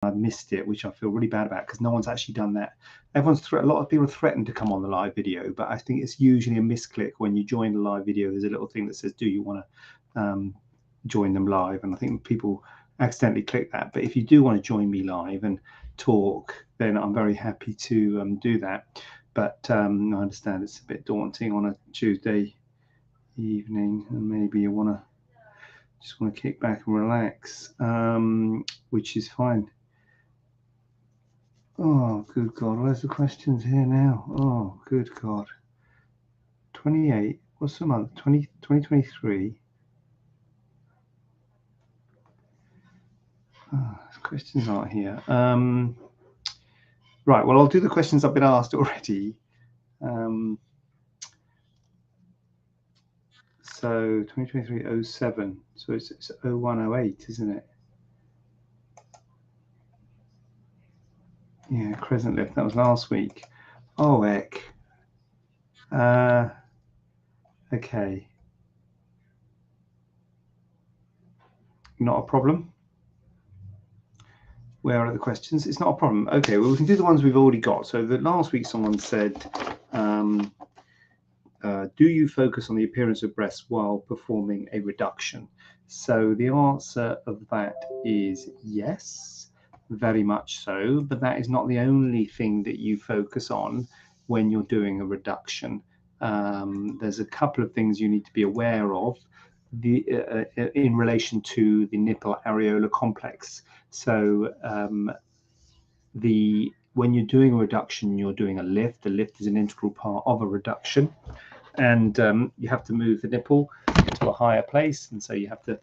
I've missed it, which I feel really bad about because no one's actually done that. A lot of people threaten to come on the live video, but I think it's usually a misclick when you join the live video. There's a little thing that says, do you want to join them live? And I think people accidentally click that. But if you do want to join me live and talk, then I'm very happy to do that. But I understand it's a bit daunting on a Tuesday evening, and maybe you just want to kick back and relax, which is fine. Oh, good God, where's the questions here now? Oh, good God. 28, what's the month? 2023. Oh, questions aren't here. Right, well, I'll do the questions I've been asked already. So 2023-07, so it's 0108, isn't it? Yeah, Crescent Lift, that was last week. Oh, heck. Okay. Not a problem. Where are the questions? It's not a problem. Okay, well, we can do the ones we've already got. So last week someone said, do you focus on the appearance of breasts while performing a reduction? So the answer of that is yes, very much so, but that is not the only thing that you focus on when you're doing a reduction. There's a couple of things you need to be aware of in relation to the nipple areolar complex. So when you're doing a reduction, you're doing a lift. The lift is an integral part of a reduction, and you have to move the nipple to a higher place, and so you have to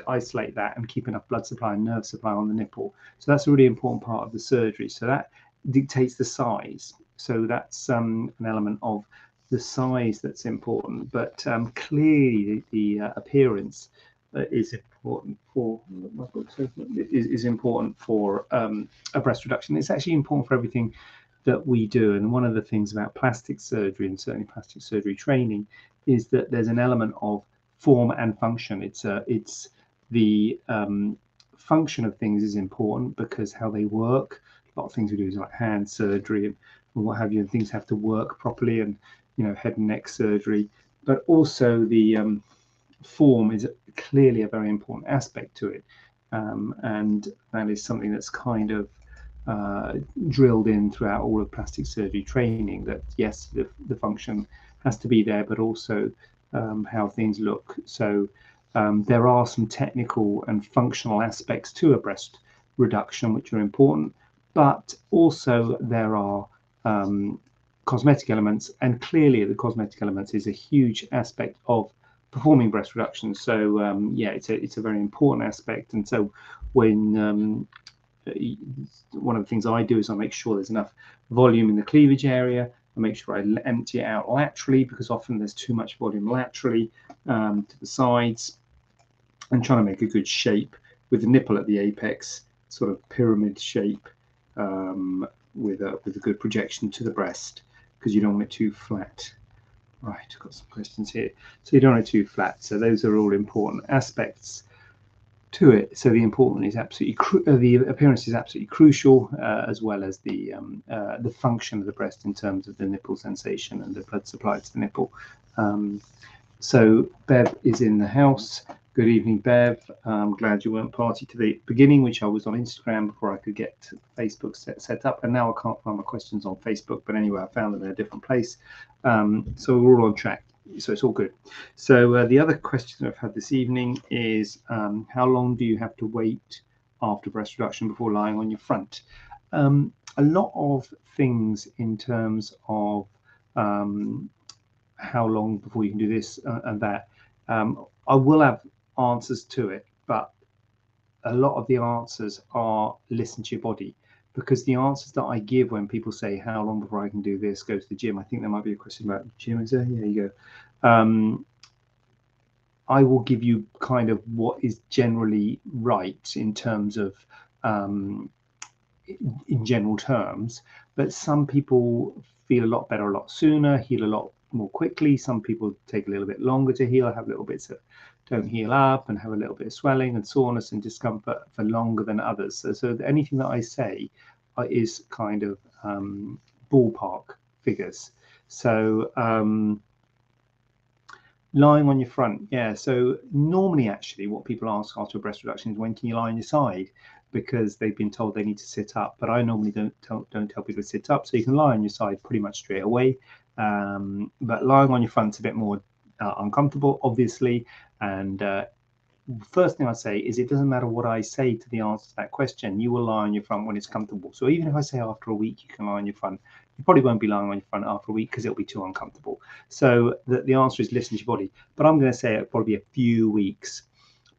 isolate that and keep enough blood supply and nerve supply on the nipple. So that's a really important part of the surgery. So that dictates the size. So that's an element of the size that's important, but clearly the appearance is important for a breast reduction. It's actually important for everything that we do. And one of the things about plastic surgery, and certainly plastic surgery training, is that there's an element of form and function. It's the function of things is important because how they work. A lot of things we do is like hand surgery and what have you, and things have to work properly, and head and neck surgery. But also the form is clearly a very important aspect to it, and that is something that's kind of drilled in throughout all of plastic surgery training, that yes, the function has to be there, but also how things look. So there are some technical and functional aspects to a breast reduction which are important, but also there are cosmetic elements, and clearly the cosmetic elements is a huge aspect of performing breast reduction. So yeah, it's a very important aspect. And so when one of the things I do is I make sure there's enough volume in the cleavage area. I make sure I empty it out laterally, because often there's too much volume laterally to the sides, and trying to make a good shape with the nipple at the apex, sort of pyramid shape, with a good projection to the breast, because you don't want it too flat. Right, I've got some questions here. So you don't want it too flat. So those are all important aspects to it. So the important is absolutely the appearance is absolutely crucial, as well as the function of the breast in terms of the nipple sensation and the blood supply to the nipple. So Bev is in the house. Good evening, Bev. I'm glad you weren't party to the beginning, which I was on Instagram before I could get Facebook set up, and now I can't find my questions on Facebook. But anyway, I found them in a different place. So we're all on track. So it's all good. So the other question I've had this evening is, how long do you have to wait after breast reduction before lying on your front? A lot of things in terms of how long before you can do this and that. I will have answers to it, but a lot of the answers are listen to your body, because the answers that I give when people say how long before I can do this, go to the gym. I think there might be a question about the gym. Is there? Yeah, you go. I will give you kind of what is generally right in terms of in general terms, but some people feel a lot better a lot sooner, heal a lot more quickly. Some people take a little bit longer to heal, have little bits of don't heal up and have a little bit of swelling and soreness and discomfort for longer than others. So anything that I say is kind of ballpark figures. So lying on your front, yeah. So normally, actually, what people ask after a breast reduction is, when can you lie on your side? Because they've been told they need to sit up. But I normally don't tell people to sit up, so you can lie on your side pretty much straight away. But lying on your front's a bit more uncomfortable, obviously. And first thing I say is, it doesn't matter what I say to the answer to that question, you will lie on your front when it's comfortable. So even if I say after a week you can lie on your front, you probably won't be lying on your front after a week because it'll be too uncomfortable. So the answer is, listen to your body. But I'm going to say it'll probably be a few weeks,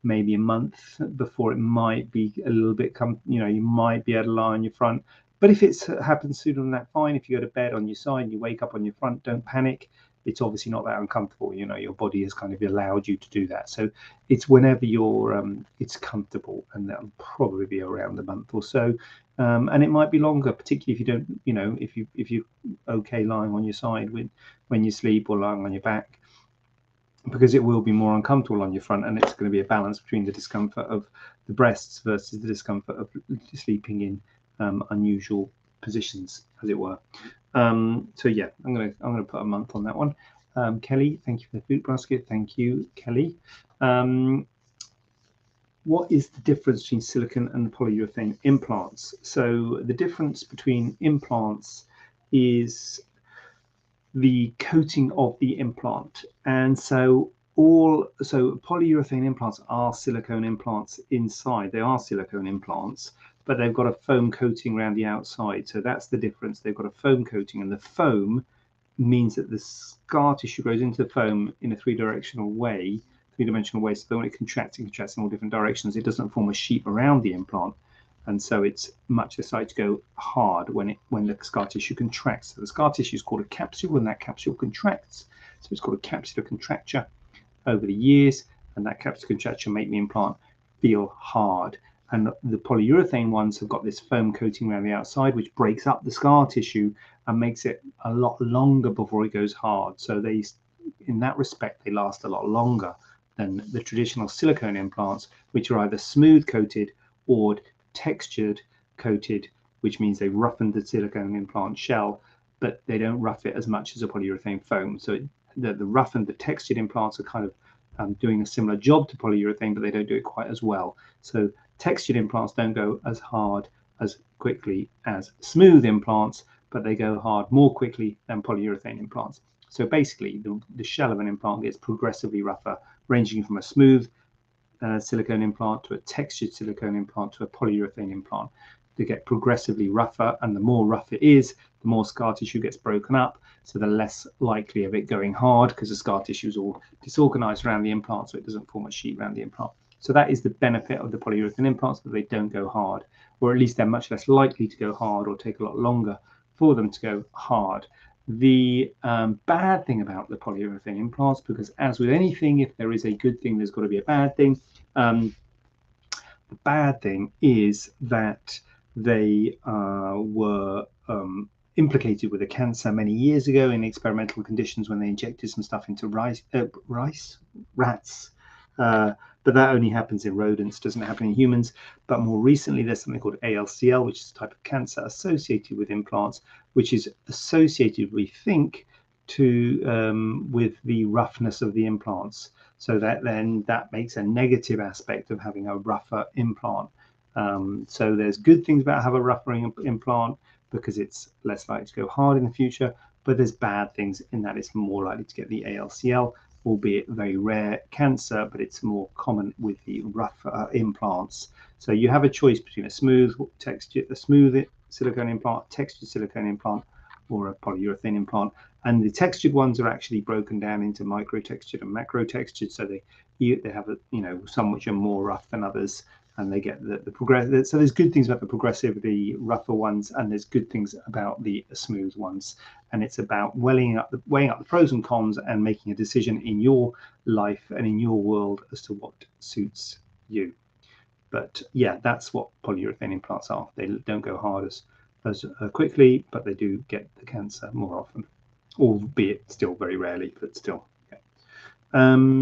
maybe a month, before it might be a little bit you might be able to lie on your front. But if it happens sooner than that, fine. If you go to bed on your side and you wake up on your front, don't panic. It's obviously not that uncomfortable. Your body has kind of allowed you to do that. So it's whenever you're it's comfortable, and that'll probably be around a month or so. And it might be longer, particularly if you don't, if you're okay lying on your side when you sleep, or lying on your back, because it will be more uncomfortable on your front, and it's going to be a balance between the discomfort of the breasts versus the discomfort of sleeping in unusual positions, as it were. So yeah, I'm gonna put a month on that one. Kelly, thank you for the food basket. Thank you, Kelly. What is the difference between silicone and polyurethane implants? So the difference between implants is the coating of the implant, and so polyurethane implants are silicone implants inside. They are silicone implants, but they've got a foam coating around the outside. So that's the difference. They've got a foam coating, and the foam means that the scar tissue goes into the foam in a three-dimensional way. So that when it contracts in all different directions, it doesn't form a sheet around the implant, and so it's much less likely to go hard when the scar tissue contracts. So the scar tissue is called a capsule, and that capsule contracts. So it's called a capsular contracture over the years, and that capsular contracture make the implant feel hard. And the polyurethane ones have got this foam coating around the outside, which breaks up the scar tissue and makes it a lot longer before it goes hard. So they, in that respect, they last a lot longer than the traditional silicone implants, which are either smooth coated or textured coated, which means they roughened the silicone implant shell, but they don't rough it as much as a polyurethane foam. So the roughened, the textured implants are kind of doing a similar job to polyurethane, but they don't do it quite as well. So textured implants don't go as hard as quickly as smooth implants, but they go hard more quickly than polyurethane implants. So basically, the shell of an implant gets progressively rougher, ranging from a smooth silicone implant to a textured silicone implant to a polyurethane implant. They get progressively rougher, and the more rough it is, the more scar tissue gets broken up, so the less likely of it going hard, because the scar tissue is all disorganized around the implant, so it doesn't form a sheet around the implant. So that is the benefit of the polyurethane implants, that they don't go hard, or at least they're much less likely to go hard, or take a lot longer for them to go hard. The bad thing about the polyurethane implants, because as with anything, if there is a good thing, there's got to be a bad thing. The bad thing is that they were implicated with a cancer many years ago in experimental conditions, when they injected some stuff into rats. But that only happens in rodents, doesn't happen in humans. But more recently, there's something called ALCL, which is a type of cancer associated with implants, which is associated, we think, with the roughness of the implants. So that makes a negative aspect of having a rougher implant. So there's good things about having a rougher implant, because it's less likely to go hard in the future. But there's bad things in that it's more likely to get the ALCL, albeit very rare cancer, but it's more common with the rougher implants. So you have a choice between a smooth silicone implant, textured silicone implant, or a polyurethane implant. And the textured ones are actually broken down into micro textured and macro textured. So they have some which are more rough than others, and they get the progressive. So there's good things about the progressive, the rougher ones, and there's good things about the smooth ones. And it's about weighing up the pros and cons, and making a decision in your life and in your world as to what suits you. But yeah, that's what polyurethane implants are. They don't go hard as quickly, but they do get the cancer more often, albeit still very rarely, but still. Yeah.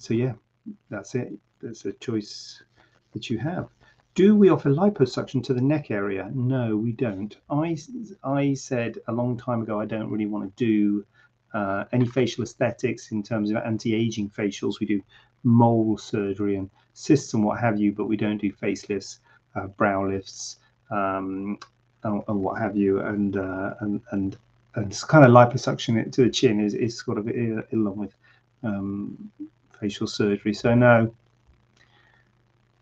So yeah, that's it. That's a choice that you have. Do we offer liposuction to the neck area? No, we don't. I said a long time ago I don't really want to do any facial aesthetics in terms of anti-aging facials. We do mole surgery and cysts and what have you, but we don't do facelifts, brow lifts, and what have you. And it's kind of liposuction to the chin is sort of along with facial surgery. So no.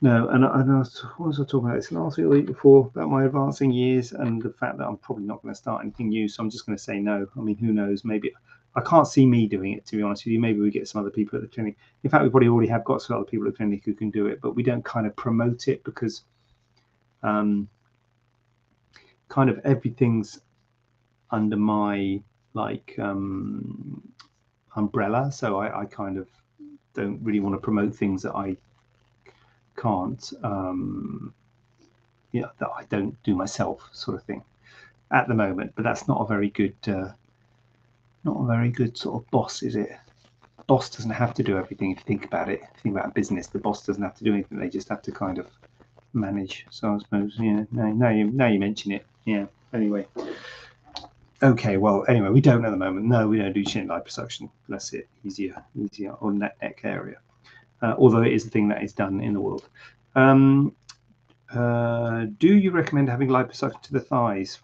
And what was I talking about this last week or the week before about my advancing years and the fact that I'm probably not going to start anything new. So I'm just going to say no. I mean, who knows? Maybe I can't see me doing it, to be honest with you. Maybe we get some other people at the clinic. In fact, we probably already have got some other people at the clinic who can do it, but we don't kind of promote it because kind of everything's under my umbrella. So I kind of don't really want to promote things that I can't that I don't do myself, sort of thing, at the moment. But that's not a very good sort of boss, is it? Boss doesn't have to do everything. If you think about it, if you think about business, the boss doesn't have to do anything. They just have to kind of manage. So I suppose, yeah. Now you mention it, yeah. Anyway, okay. Well, anyway, we don't at the moment. No, we don't do chin liposuction. That's it. Easier on that neck area. Although it is the thing that is done in the world. Do you recommend having liposuction to the thighs?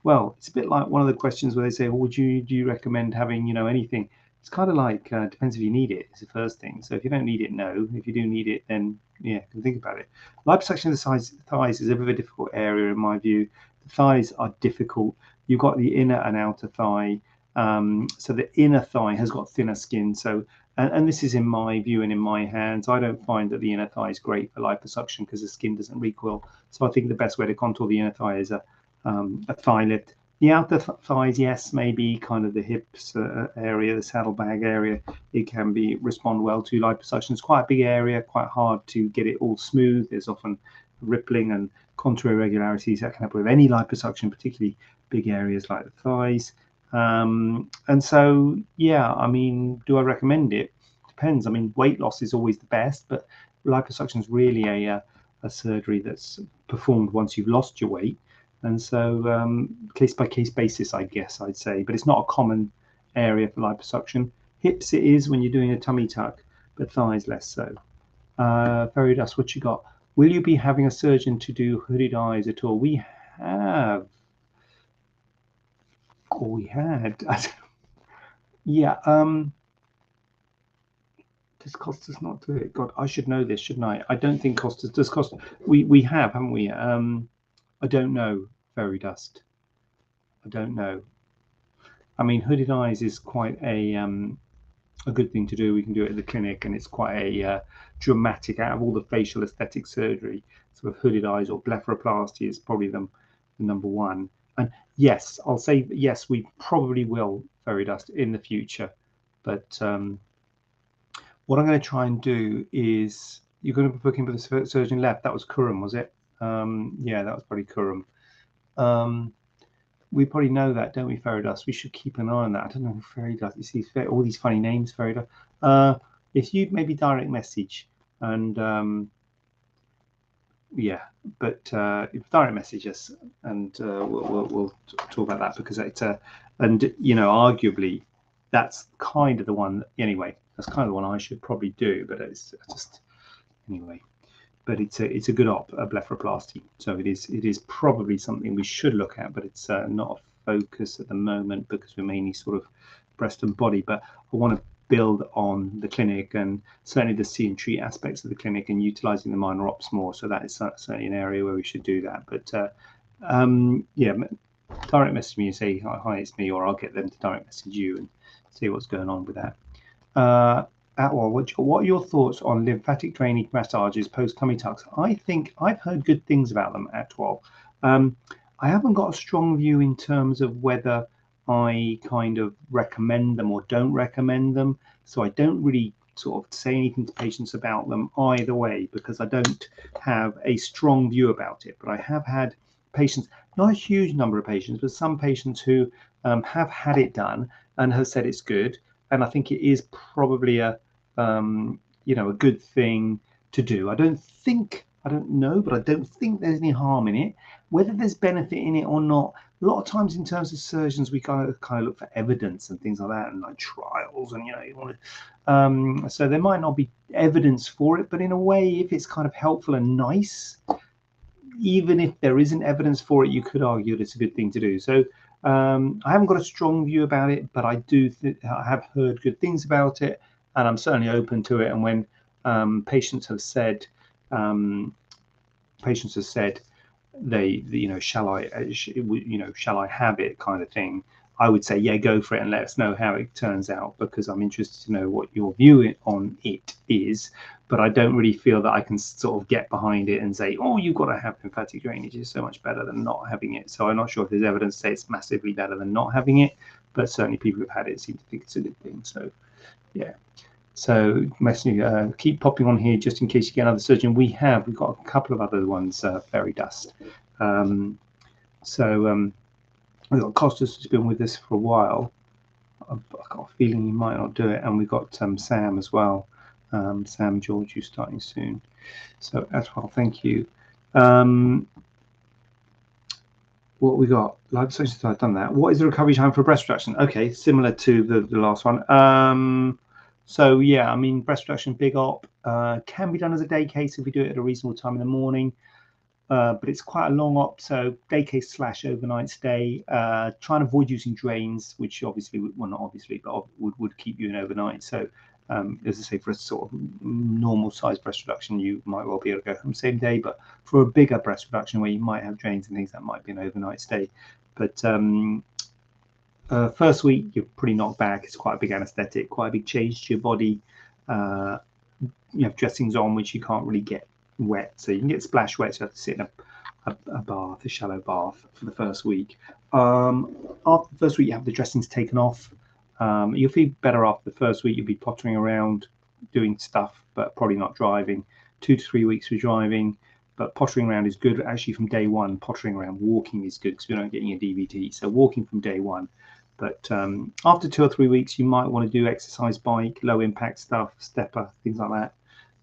Well, it's a bit like one of the questions where they say, well, do you recommend having, anything? It's kind of like, depends if you need it, is the first thing. So if you don't need it, no. If you do need it, then yeah, you can think about it. Liposuction of the thighs is a very difficult area in my view. The thighs are difficult. You've got the inner and outer thigh. So the inner thigh has got thinner skin. So and this is in my view and in my hands. I don't find that the inner thigh is great for liposuction because the skin doesn't recoil. So I think the best way to contour the inner thigh is a thigh lift. The outer thighs, yes, maybe kind of the hips area, the saddlebag area, it can be respond well to liposuction. It's quite a big area, quite hard to get it all smooth. There's often rippling and contour irregularities that can happen with any liposuction, particularly big areas like the thighs. And so, yeah, I mean, do I recommend it? Depends. I mean, weight loss is always the best, but liposuction is really a surgery that's performed once you've lost your weight. And so case by case basis, I guess I'd say, but it's not a common area for liposuction. Hips it is when you're doing a tummy tuck, but thighs less so. Fairy Dust, what you got? Will you be having a surgeon to do hooded eyes at all? We have. Or we had. Yeah. Does Costas not do it? God, I should know this, shouldn't I? I don't think Costas does. Costas, we have, haven't we? I don't know, Fairy Dust. I don't know. I mean, hooded eyes is quite a good thing to do. We can do it at the clinic, and it's quite a dramatic. Out of all the facial aesthetic surgery, sort of hooded eyes or blepharoplasty is probably the number one. And yes, I'll say yes, we probably will, Fairy Dust, in the future. But what I'm going to try and do is, you're going to be booking for the surgeon left. That was Kurum, was it? Yeah, that was probably Kurum. We probably know that, don't we, Fairy Dust? We should keep an eye on that. I don't know who Fairy Dust. You see all these funny names, Fairy Dust. If you'd maybe direct message and yeah, but direct message us and we'll talk about that, because it's and arguably that's kind of the one anyway. That's kind of the one I should probably do, but it's just anyway. But it's a good op, a blepharoplasty. So it is probably something we should look at, but it's not a focus at the moment because we're mainly sort of breast and body. But I want to build on the clinic and certainly the see and treat aspects of the clinic and utilizing the minor ops more. So that is certainly an area where we should do that. But yeah, direct message me and say hi, it's me, or I'll get them to direct message you and see what's going on with that. Atwell, what are your thoughts on lymphatic drainage massages post tummy tucks? I think I've heard good things about them, Atwell. I haven't got a strong view in terms of whether I kind of recommend them or don't recommend them. So I don't really sort of say anything to patients about them either way, because I don't have a strong view about it. But I have had patients, not a huge number of patients, but some patients who have had it done and have said it's good. And I think it is probably a you know, a good thing to do. I don't know, but I don't think there's any harm in it. Whether there's benefit in it or not, a lot of times in terms of surgeons, we kind of look for evidence and things like that, and like trials, and you know, you want to. So there might not be evidence for it, but in a way, if it's kind of helpful and nice, even if there isn't evidence for it, you could argue that it's a good thing to do. So I haven't got a strong view about it, but I have heard good things about it, and I'm certainly open to it. And when patients have said they, you know, shall I have it kind of thing, I would say, yeah, go for it and let us know how it turns out, because I'm interested to know what your view on it is. But I don't really feel that I can sort of get behind it and say, oh, you've got to have lymphatic drainage, it's so much better than not having it. So I'm not sure if there's evidence to say it's massively better than not having it, but certainly people who've had it seem to think it's a good thing. So yeah. So keep popping on here just in case you get another surgeon. We've got a couple of other ones, Fairy Dust. We've got Costas, who's been with us for a while. I've got a feeling he might not do it. And we've got Sam as well. Sam George, who's starting soon. So as well, thank you. What we got? Live sessions, I've done that. What is the recovery time for breast reduction? Okay, similar to the last one. So yeah, I mean, breast reduction, big op, can be done as a day case if we do it at a reasonable time in the morning, but it's quite a long op, so day case / overnight stay. Try and avoid using drains, which obviously, well, not obviously, but would keep you in overnight. So as I say, for a sort of normal size breast reduction, you might well be able to go home same day, but for a bigger breast reduction where you might have drains and things, that might be an overnight stay. But first week, you're pretty knocked back. It's quite a big anesthetic, quite a big change to your body. You have dressings on which you can't really get wet, so you can get splash wet. So you have to sit in a bath, a shallow bath, for the first week. After the first week, you have the dressings taken off. You'll feel better after the first week. You'll be pottering around, doing stuff, but probably not driving. 2 to 3 weeks for driving, but pottering around is good. Actually, from day one, pottering around, walking is good because we're not getting a DVT. So walking from day one. But after 2 or 3 weeks, you might want to do exercise bike, low impact stuff, stepper, things like that.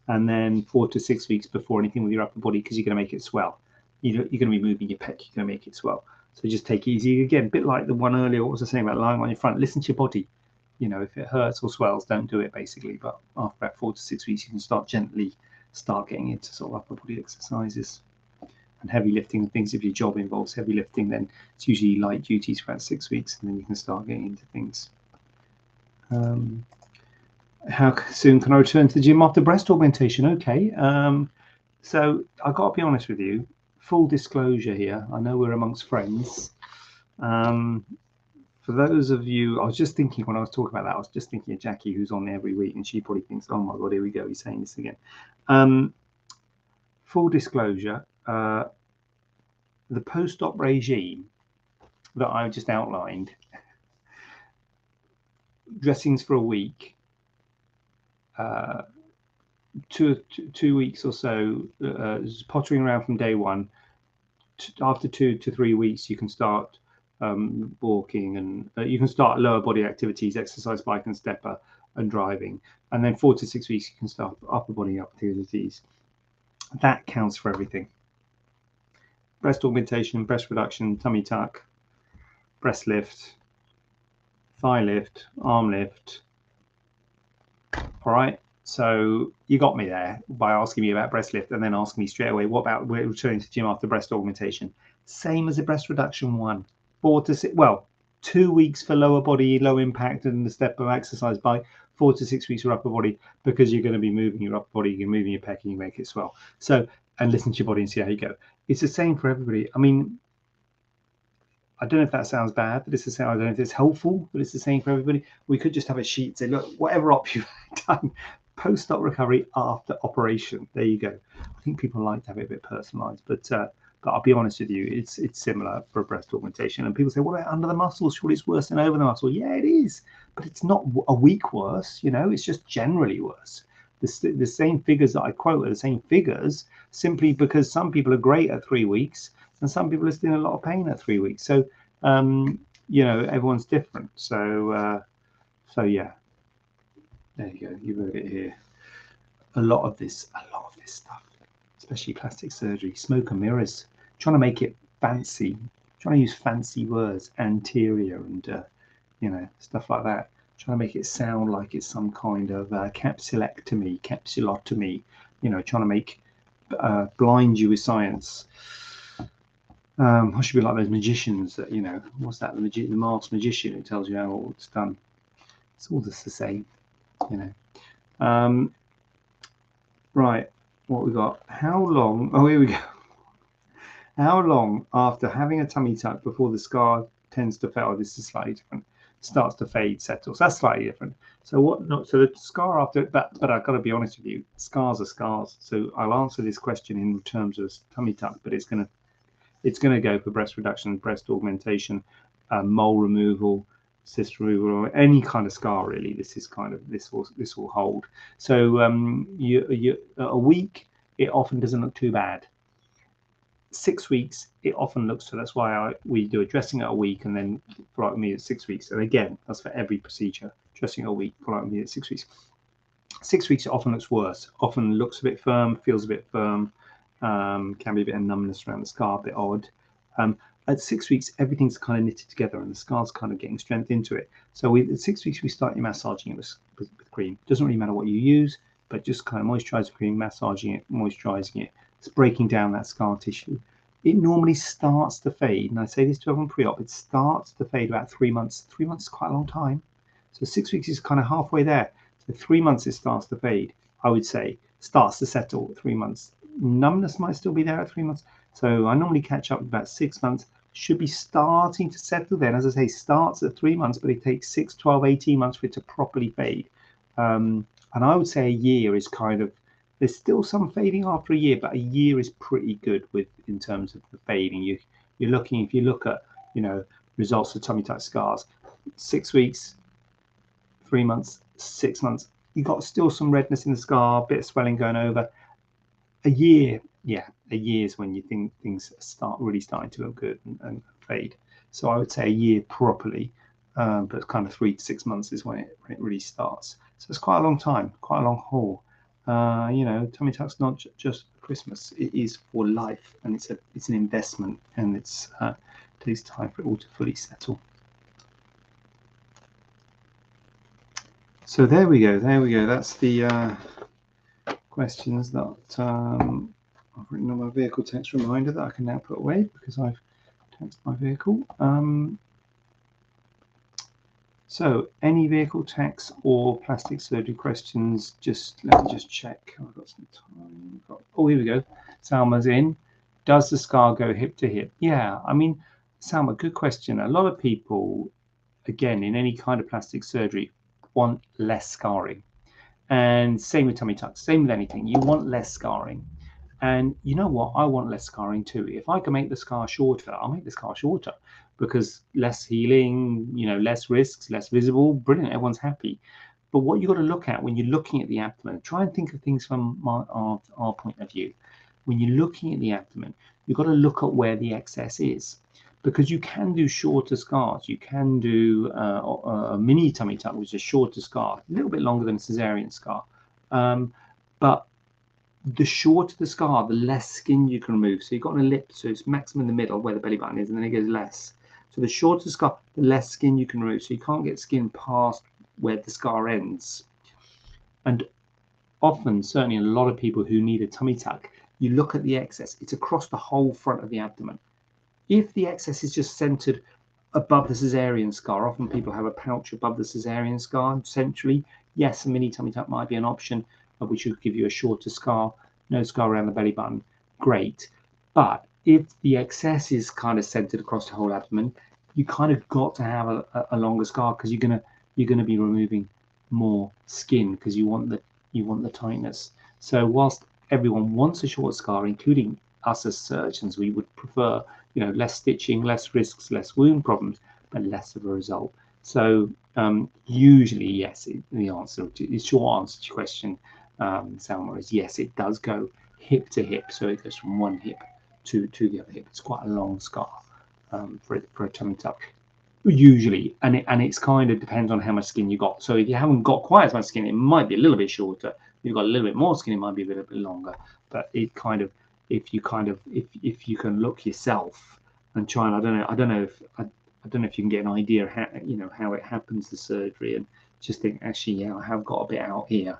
And then 4 to 6 weeks before anything with your upper body, because you're going to make it swell. You're going to be moving your pec, you're going to make it swell. So just take it easy. Again, a bit like the one earlier, what was I saying about lying on your front? Listen to your body. You know, if it hurts or swells, don't do it, basically. But after about 4 to 6 weeks, you can start getting into sort of upper body exercises and heavy lifting and things. If your job involves heavy lifting, then it's usually light duties for about 6 weeks, and then you can start getting into things. How soon can I return to the gym after breast augmentation? Okay, so I got to be honest with you, full disclosure here, I know we're amongst friends. For those of you, I was just thinking when I was talking about that, I was just thinking of Jackie, who's on every week, and she probably thinks, oh my God, here we go, he's saying this again. Full disclosure, the post-op regime that I just outlined, dressings for a week, 2 weeks or so, pottering around from day one. After 2 to 3 weeks, you can start walking, and you can start lower body activities, exercise bike and stepper, and driving. And then 4 to 6 weeks, you can start upper body activities. That counts for everything. Breast augmentation, breast reduction, tummy tuck, breast lift, thigh lift, arm lift. All right. So you got me there by asking me about breast lift and then asking me straight away, what about returning to gym after breast augmentation? Same as a breast reduction one. 4 to 6, well, 2 weeks for lower body, low impact and the step of exercise bike, 4 to 6 weeks for upper body, because you're going to be moving your upper body, you're moving your pec, and you make it swell. So, and listen to your body and see how you go. It's the same for everybody. I mean, I don't know if that sounds bad, but it's the same. I don't know if it's helpful, but it's the same for everybody. We could just have a sheet say, look, whatever op you've done, post-op recovery after operation. There you go. I think people like to have it a bit personalized, but I'll be honest with you, it's similar for breast augmentation. And people say, what about under the muscle? Surely it's worse than over the muscle. Yeah, it is, but it's not a week worse. You know, it's just generally worse. The same figures that I quote are the same figures, simply because some people are great at 3 weeks and some people are still in a lot of pain at 3 weeks. So, you know, everyone's different. So yeah. There you go. You wrote it here. A lot of this stuff, especially plastic surgery, smoke and mirrors, trying to make it fancy, trying to use fancy words, anterior and you know, stuff like that, trying to make it sound like it's some kind of capsulotomy, you know, trying to make blind you with science. I should be like those magicians that, you know, what's that, the masked magician who tells you how it's done. It's all just the same, you know. Right, what we got? How long? Oh, here we go. How long after having a tummy tuck before the scar tends to fade? This is slightly different. Starts to fade, settles. That's slightly different. So what? Not so the scar after, but I've got to be honest with you. Scars are scars. So I'll answer this question in terms of tummy tuck, but it's gonna go for breast reduction, breast augmentation, mole removal, cyst removal, or any kind of scar really. This is kind of this will hold. So a week, it often doesn't look too bad. 6 weeks, it often looks, so that's why we do a dressing at a week and then follow up me at 6 weeks. And again, that's for every procedure. Dressing at a week, follow up me at 6 weeks. 6 weeks, it often looks worse. Often looks a bit firm, feels a bit firm, can be a bit of numbness around the scar, a bit odd. At 6 weeks, everything's kind of knitted together and the scar's kind of getting strength into it. So at 6 weeks, we start massaging it with cream. Doesn't really matter what you use, but just kind of moisturizer cream, massaging it, moisturizing it. It's breaking down that scar tissue. It normally starts to fade, and I say this to everyone pre-op, it starts to fade about 3 months. 3 months is quite a long time. So 6 weeks is kind of halfway there. So 3 months it starts to fade, I would say. Starts to settle at 3 months. Numbness might still be there at 3 months. So I normally catch up about 6 months. Should be starting to settle then. As I say, starts at 3 months, but it takes 6, 12, 18 months for it to properly fade. And I would say a year is kind of, there's still some fading after a year, but a year is pretty good with in terms of the fading. You're looking, if you look at, you know, results of tummy tuck scars, 6 weeks, 3 months, 6 months, you got still some redness in the scar, bit of swelling going over. A year, yeah, a year is when you think things start really starting to look good and fade. So I would say a year properly, but kind of 3 to 6 months is when it really starts. So it's quite a long time, quite a long haul. You know, tummy tuck's not just for Christmas; it is for life, and it's an investment, and it takes time for it all to fully settle. So there we go. That's the questions that I've written on my vehicle text reminder that I can now put away because I've texted my vehicle. So any vehicle tax or plastic surgery questions, let me just check. I've got some time. Oh, here we go. Salma's in. Does the scar go hip to hip? Yeah, I mean, Salma, good question. A lot of people, again, in any kind of plastic surgery, want less scarring. And same with tummy tucks, same with anything. You want less scarring. And you know what? I want less scarring too. If I can make the scar shorter, I'll make the scar shorter because less healing, you know, less risks, less visible. Brilliant. Everyone's happy. But what you've got to look at when you're looking at the abdomen, try and think of things from our point of view. When you're looking at the abdomen, you've got to look at where the excess is because you can do shorter scars. You can do a mini tummy tuck, which is a shorter scar, a little bit longer than a cesarean scar. But the shorter the scar, the less skin you can remove. So you've got an ellipse, so it's maximum in the middle where the belly button is, and then it goes less. So the shorter the scar, the less skin you can remove. So you can't get skin past where the scar ends. And often, certainly a lot of people who need a tummy tuck, you look at the excess, it's across the whole front of the abdomen. If the excess is just centered above the cesarean scar, often people have a pouch above the cesarean scar centrally. Yes, a mini tummy tuck might be an option, which would give you a shorter scar, no scar around the belly button. Great. But if the excess is kind of centered across the whole abdomen, you kind of got to have a longer scar because you're gonna be removing more skin because you want the tightness. So whilst everyone wants a short scar, including us as surgeons, we would prefer, you know, less stitching, less risks, less wound problems, but less of a result. So usually, yes, the short answer to your question, Salma, is yes, it does go hip to hip. So it goes from one hip to the other hip. It's quite a long scar for a tummy tuck. usually, and it's kind of depends on how much skin you got. So if you haven't got quite as much skin, it might be a little bit shorter. If you've got a little bit more skin, it might be a little bit longer. But it kind of, if you can look yourself and try, and I don't know if you can get an idea how how it happens, the surgery, and just think, actually, yeah, I have got a bit out here.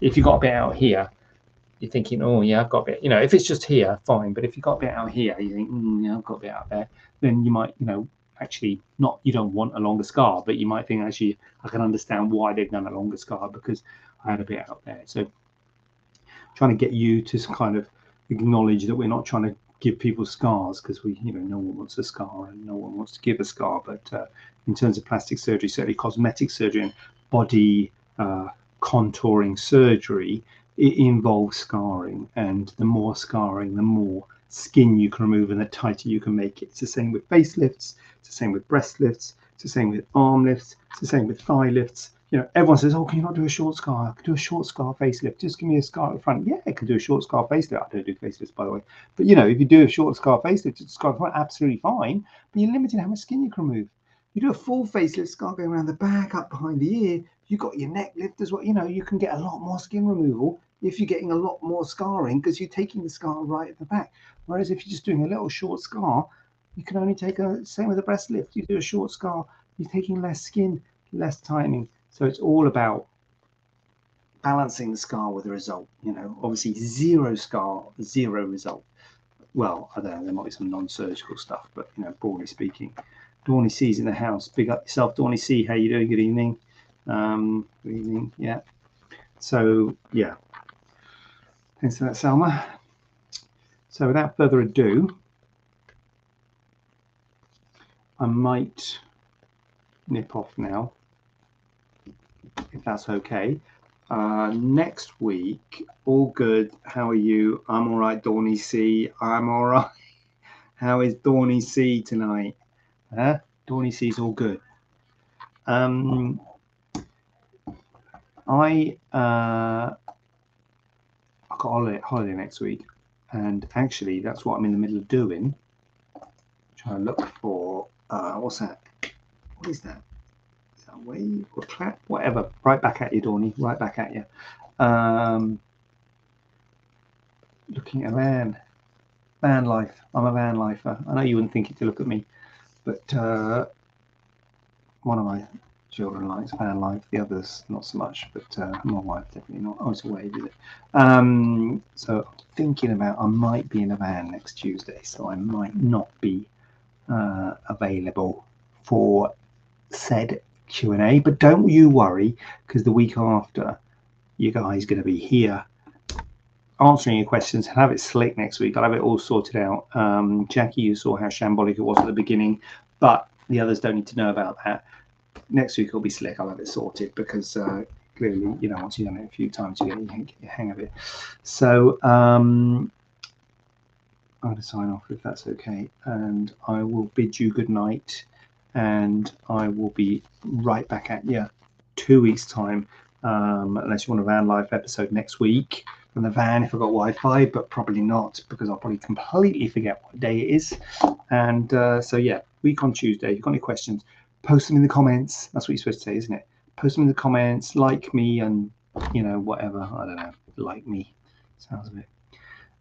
If you got a bit out here, you're thinking, oh yeah, I've got a bit. If it's just here, fine. But if you've got a bit out here, you think, yeah, I've got a bit out there. Then you might, actually not. You don't want a longer scar, but you might think, actually, I can understand why they've done a longer scar because I had a bit out there. So trying to get you to kind of acknowledge that we're not trying to give people scars, because no one wants a scar and no one wants to give a scar. But in terms of plastic surgery, certainly cosmetic surgery and body contouring surgery, it involves scarring, and the more scarring, the more skin you can remove and the tighter you can make it. It's the same with facelifts, it's the same with breast lifts, it's the same with arm lifts, it's the same with thigh lifts. Everyone says, oh, can you not do a short scar? I can do a short scar facelift. Just give me a scar at the front. Yeah, I can do a short scar facelift. I don't do facelifts, by the way. But, if you do a short scar facelift, just scar at the front, absolutely fine. But you're limited how much skin you can remove. You do a full facelift scar going around the back, up behind the ear. You've got your neck lift as well. You can get a lot more skin removal if you're getting a lot more scarring, because you're taking the scar right at the back. Whereas if you're just doing a little short scar, you can only take same with a breast lift. You do a short scar, you're taking less skin, less tightening. So it's all about balancing the scar with the result. Obviously zero scar, zero result. Well, I don't know, there might be some non-surgical stuff, but broadly speaking. Dawny C's in the house. Big up yourself, Dawny C. How you doing? Good evening. Good evening. Yeah. So yeah. Thanks for that, Salma. So without further ado, I might nip off now, if that's okay. Next week, all good. How are you? I'm all right, Dawny C. I'm all right. How is Dawny C tonight? Dawny C's all good. I got holiday next week, and actually that's what I'm in the middle of doing. Trying to look for what's that? What is that? Is that a wave or clap? Whatever. Right back at you, Dawny. Right back at you. Looking at van life. I'm a van lifer. I know you wouldn't think it to look at me, but one of my children likes van life, the others not so much, but my wife definitely not. Oh, it's a wave, is it? So I'm thinking about, I might be in a van next Tuesday, so I might not be available for said Q&A, but don't you worry, because the week after, you guys are going to be here answering your questions. I'll have it slick next week. I'll have it all sorted out. Jackie, you saw how shambolic it was at the beginning, but the others don't need to know about that. Next week it'll be slick. I'll have it sorted, because clearly, once you've done it a few times, you get your hang of it. So I'm going to sign off, if that's okay, and I will bid you good night, and I will be right back at you 2 weeks time, unless you want a van life episode next week from the van if I've got Wi-Fi, but probably not, because I'll probably completely forget what day it is. And so yeah, week on Tuesday. If you've got any questions, post them in the comments. That's what you're supposed to say, isn't it? Post them in the comments, like me, and whatever. I don't know, like me sounds a bit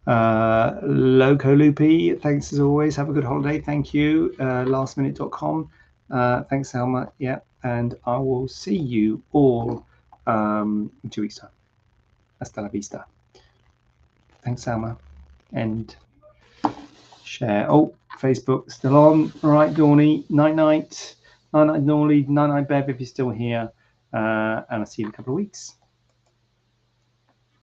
Loco Loopy, thanks as always. Have a good holiday. Thank you. Lastminute.com. Thanks, Selma. Yeah, and I will see you all in 2 weeks time. Hasta la vista. Thanks, Selma. And share. Oh, Facebook still on. All right, Dawny. Night night. Night night, Norley. Night night, Bev, if you're still here. And I'll see you in a couple of weeks.